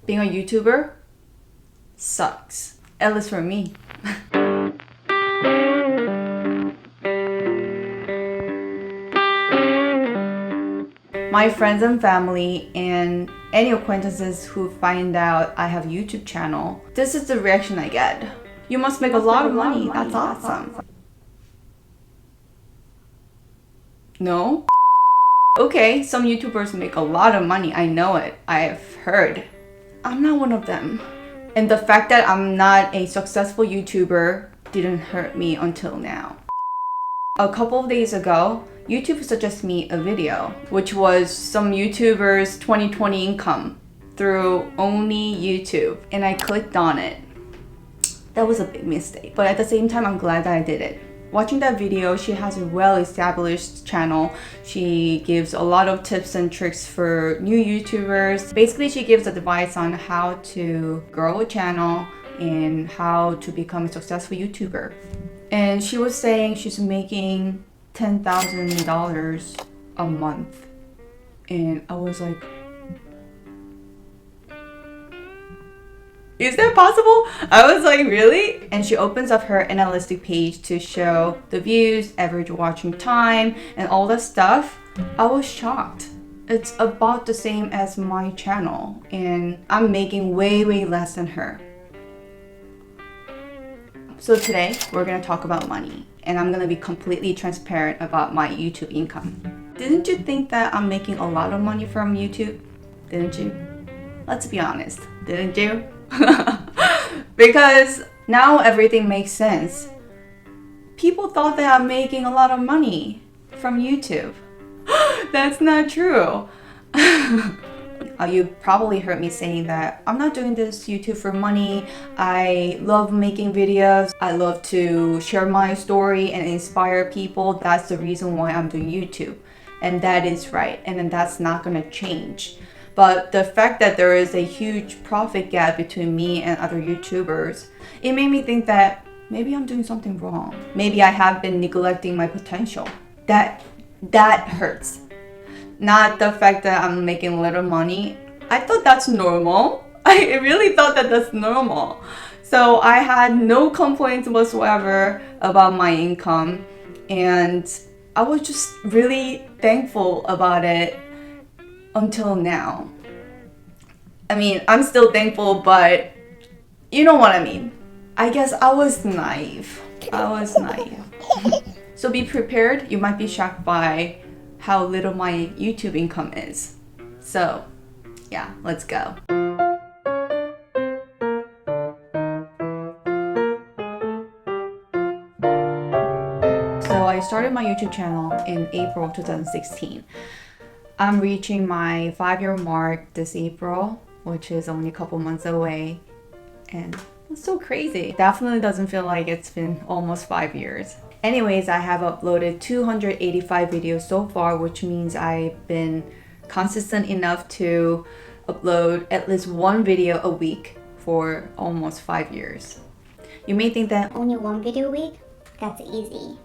Being a YouTuber sucks, at least for me. My friends and family and any acquaintances who find out I have a YouTube channel, this is the reaction I get. You must make a lot of money. That's awesome. No? Okay, some YouTubers make a lot of money. I know it. I've heard. I'm not one of them. And the fact that I'm not a successful YouTuber didn't hurt me until now. A couple of days ago, YouTube suggested me a video, which was some YouTubers' 2020 income through only YouTube, and I clicked on it. That was a big mistake, but at the same time, I'm glad that I did it. Watching that video, she has a well-established channel. She gives a lot of tips and tricks for new YouTubers. Basically, she gives advice on how to grow a channel and how to become a successful YouTuber. And she was saying she's making $10,000 a month. And I was like, is that possible? I was like, really? And she opens up her analytic page to show the views, average watching time, and all that stuff. I was shocked. It's about the same as my channel, and I'm making way less than her. So today, we're gonna talk about money, and I'm gonna be completely transparent about my YouTube income. Didn't you think that I'm making a lot of money from YouTube? Didn't you? Let's be honest, didn't you? Because now everything makes sense. People thought that I'm making a lot of money from YouTube. That's not true. You probably heard me saying that I'm not doing this YouTube for money. I love making videos. I love to share my story and inspire people. That's the reason why I'm doing YouTube. And that is right. And then that's not gonna change. But the fact that there is a huge profit gap between me and other YouTubers, it made me think that maybe I'm doing something wrong. Maybe I have been neglecting my potential. That hurts. Not the fact that I'm making a little money. I thought that's normal. I really thought that that's normal. So I had no complaints whatsoever about my income. And I was just really thankful about it until now. I mean, I'm still thankful, but you know what I mean. I guess I was naive. So be prepared. You might be shocked by how little my YouTube income is. So yeah, let's go. So I started my YouTube channel in April 2016. I'm reaching my 5-year mark this April, which is only a couple months away. And it's so crazy. Definitely doesn't feel like it's been almost 5 years. Anyways, I have uploaded 285 videos so far, which means I've been consistent enough to upload at least one video a week for almost 5 years. You may think that only one video a week? That's easy.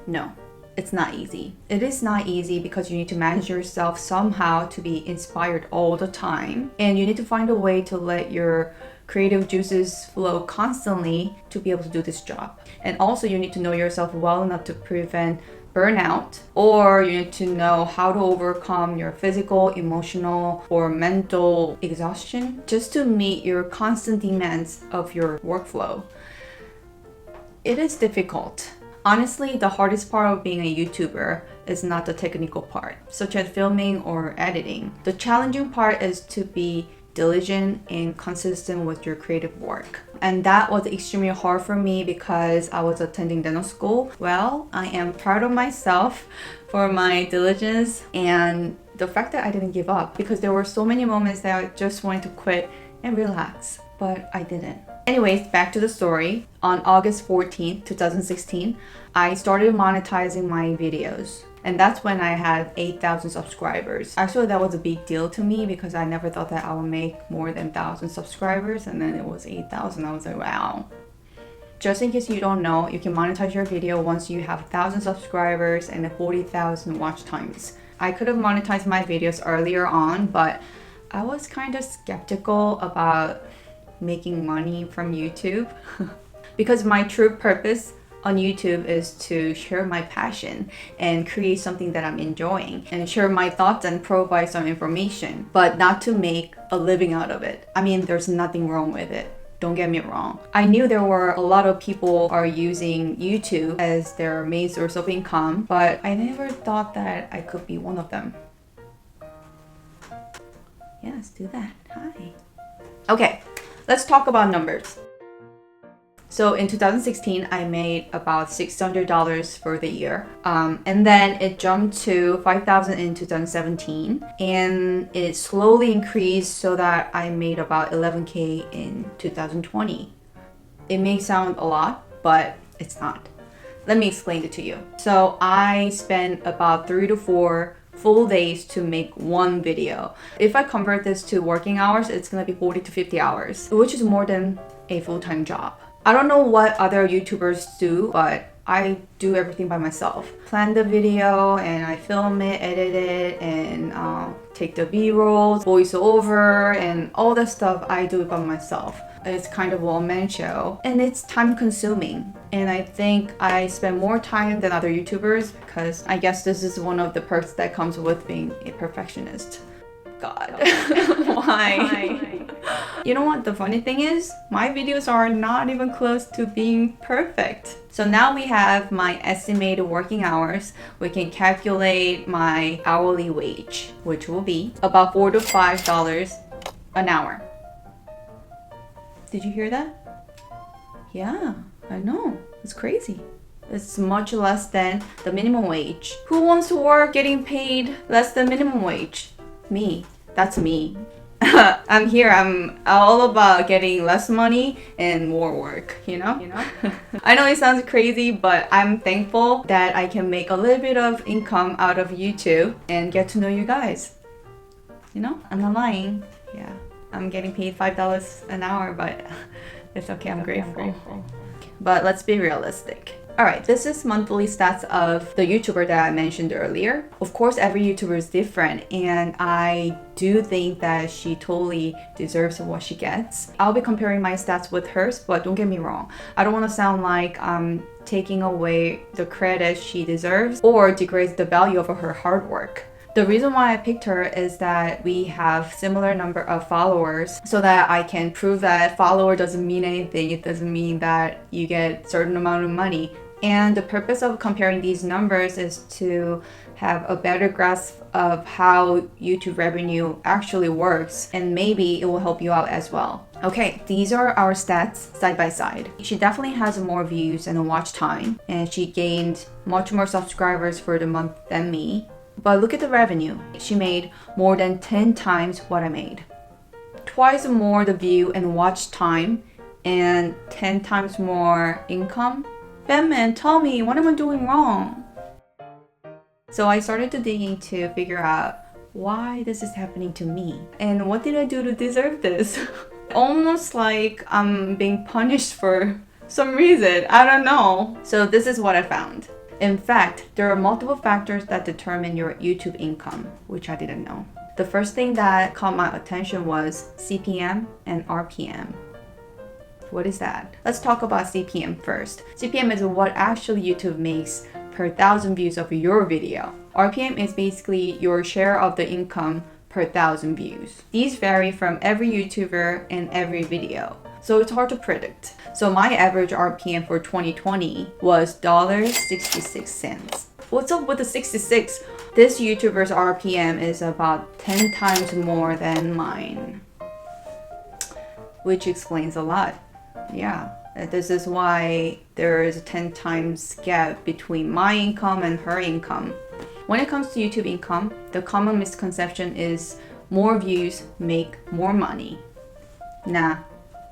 no, it's not easy. It is not easy because you need to manage yourself somehow to be inspired all the time. And you need to find a way to let your creative juices flow constantly to be able to do this job. And also you need to know yourself well enough to prevent burnout, or you need to know how to overcome your physical, emotional, or mental exhaustion just to meet your constant demands of your workflow. It is difficult. Honestly, the hardest part of being a YouTuber is not the technical part, such as filming or editing. The challenging part is to be diligent and consistent with your creative work. And that was extremely hard for me because I was attending dental school. Well, I am proud of myself for my diligence and the fact that I didn't give up, because there were so many moments that I just wanted to quit and relax, but I didn't. Anyways, back to the story. On August 14th, 2016, I started monetizing my videos. And that's when I had 8,000 subscribers. Actually, that was a big deal to me because I never thought that I would make more than 1,000 subscribers, and then it was 8,000. I was like, wow. Just in case you don't know, you can monetize your video once you have 1,000 subscribers and 40,000 watch times. I could have monetized my videos earlier on, but I was kind of skeptical about making money from YouTube because my true purpose on YouTube is to share my passion and create something that I'm enjoying and share my thoughts and provide some information, but not to make a living out of it. I mean, there's nothing wrong with it. Don't get me wrong. I knew there were a lot of people are using YouTube as their main source of income, but I never thought that I could be one of them. Yeah, let's do that. Hi. Okay, let's talk about numbers. So in 2016, I made about $600 for the year. And then it jumped to $5,000 in 2017. And it slowly increased so that I made about $11K in 2020. It may sound a lot, but it's not. Let me explain it to you. So I spent about 3 to 4 full days to make one video. If I convert this to working hours, it's gonna be 40 to 50 hours, which is more than a full-time job. I don't know what other YouTubers do, but I do everything by myself. Plan the video and I film it, edit it, and take the B-rolls, voice over, and all that stuff I do it by myself. It's kind of a one-man show and it's time consuming. And I think I spend more time than other YouTubers because I guess this is one of the perks that comes with being a perfectionist. God, why? You know what the funny thing is? My videos are not even close to being perfect. So now we have my estimated working hours. We can calculate my hourly wage, which will be about $4 to $5 an hour. Did you hear that? Yeah, I know. It's crazy. It's much less than the minimum wage. Who wants to work getting paid less than minimum wage? Me. That's me. I'm here. I'm all about getting less money and more work, you know? I know it sounds crazy, but I'm thankful that I can make a little bit of income out of YouTube and get to know you guys. You know, I'm not lying. Yeah, I'm getting paid $5 an hour, but it's okay. I'm grateful. But let's be realistic. Alright, this is monthly stats of the YouTuber that I mentioned earlier. Of course, every YouTuber is different, and I do think that she totally deserves what she gets. I'll be comparing my stats with hers, but don't get me wrong. I don't want to sound like I'm taking away the credit she deserves or degrades the value of her hard work. The reason why I picked her is that we have similar number of followers so that I can prove that follower doesn't mean anything. It doesn't mean that you get certain amount of money. And the purpose of comparing these numbers is to have a better grasp of how YouTube revenue actually works, and maybe it will help you out as well. Okay, these are our stats side by side. She definitely has more views and watch time, and she gained much more subscribers for the month than me. But look at the revenue. She made more than 10 times what I made. Twice more the view and watch time, and 10 times more income. Batman, tell me, what am I doing wrong? So I started to dig in to figure out why this is happening to me and what did I do to deserve this? Almost like I'm being punished for some reason. I don't know. So this is what I found. In fact, there are multiple factors that determine your YouTube income, which I didn't know. The first thing that caught my attention was CPM and RPM. What is that? Let's talk about CPM first. CPM is what actually YouTube makes per 1,000 views of your video. RPM is basically your share of the income per 1,000 views. These vary from every YouTuber and every video, so it's hard to predict. So my average RPM for 2020 was $1.66. What's up with the 66? This YouTuber's RPM is about 10 times more than mine, which explains a lot. Yeah, this is why there is a 10 times gap between my income and her income. When it comes to YouTube income, the common misconception is more views make more money. Nah,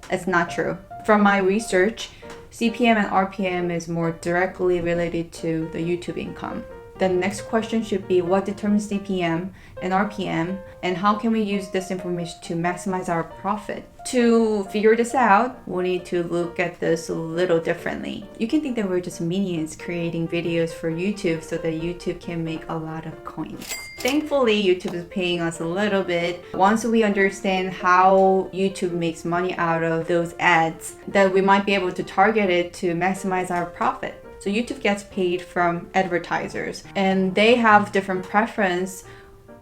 it's not true. From my research, CPM and RPM is more directly related to the YouTube income. The next question should be what determines CPM and RPM, and how can we use this information to maximize our profit? To figure this out, we need to look at this a little differently. You can think that we're just minions creating videos for YouTube so that YouTube can make a lot of coins. Thankfully, YouTube is paying us a little bit. Once we understand how YouTube makes money out of those ads, then we might be able to target it to maximize our profit. So YouTube gets paid from advertisers, and they have different preference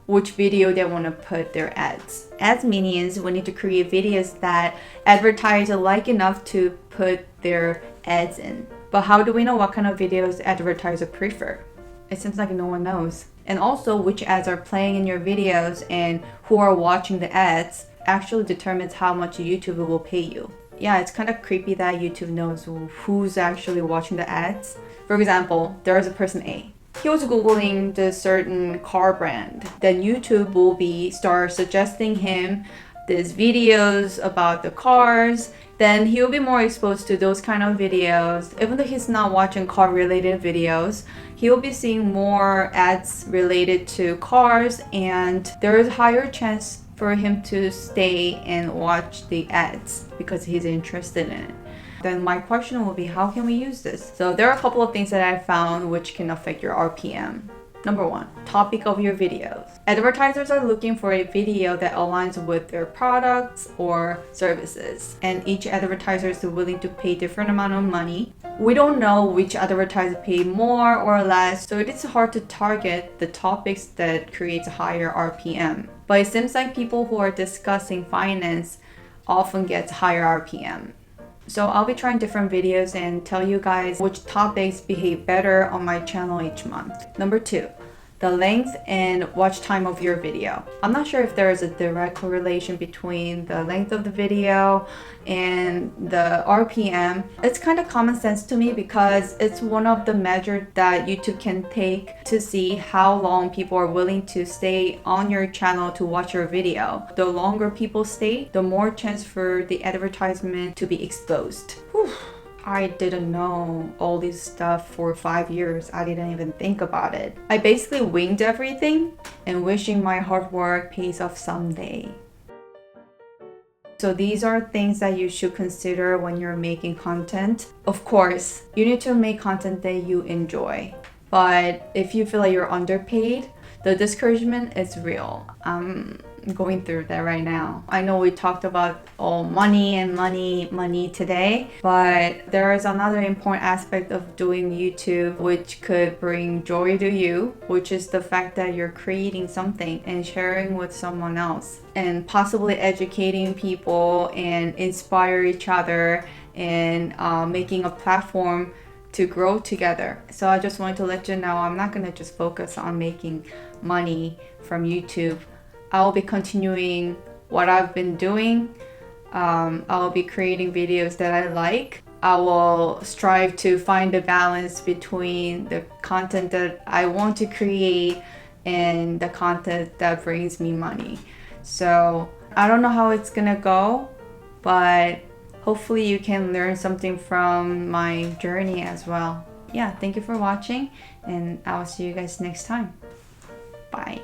which video they want to put their ads. As minions, we need to create videos that advertisers like enough to put their ads in. But how do we know what kind of videos advertisers prefer? It seems like no one knows. And also which ads are playing in your videos and who are watching the ads actually determines how much YouTube will pay you. Yeah, it's kind of creepy that YouTube knows who's actually watching the ads. For example, there is a person A. He was Googling the certain car brand. Then YouTube will start suggesting him these videos about the cars. Then he'll be more exposed to those kind of videos. Even though he's not watching car related videos, he'll be seeing more ads related to cars, and there is a higher chance for him to stay and watch the ads because he's interested in it. Then my question will be, how can we use this? So there are a couple of things that I found which can affect your RPM. Number one, topic of your videos. Advertisers are looking for a video that aligns with their products or services, and each advertiser is willing to pay different amount of money. We don't know which advertiser pay more or less, so it is hard to target the topics that creates higher RPM. But it seems like people who are discussing finance often get higher RPM. So I'll be trying different videos and tell you guys which topics behave better on my channel each month. Number two, the length and watch time of your video. I'm not sure if there is a direct correlation between the length of the video and the RPM. It's kind of common sense to me because it's one of the measures that YouTube can take to see how long people are willing to stay on your channel to watch your video. The longer people stay, the more chance for the advertisement to be exposed. Whew. I didn't know all this stuff for 5 years. I didn't even think about it. I basically winged everything and wishing my hard work pays off someday. So these are things that you should consider when you're making content. Of course, you need to make content that you enjoy. But if you feel like you're underpaid, the discouragement is real. I'm going through that right now. I know we talked about money today, but there is another important aspect of doing YouTube which could bring joy to you, which is the fact that you're creating something and sharing with someone else and possibly educating people and inspire each other and making a platform to grow together. So I just wanted to let you know I'm not going to just focus on making money from YouTube. I'll be continuing what I've been doing. I'll be creating videos that I like. I will strive to find a balance between the content that I want to create and the content that brings me money. So I don't know how it's gonna go, but hopefully you can learn something from my journey as well. Yeah, thank you for watching, and I'll see you guys next time. Bye.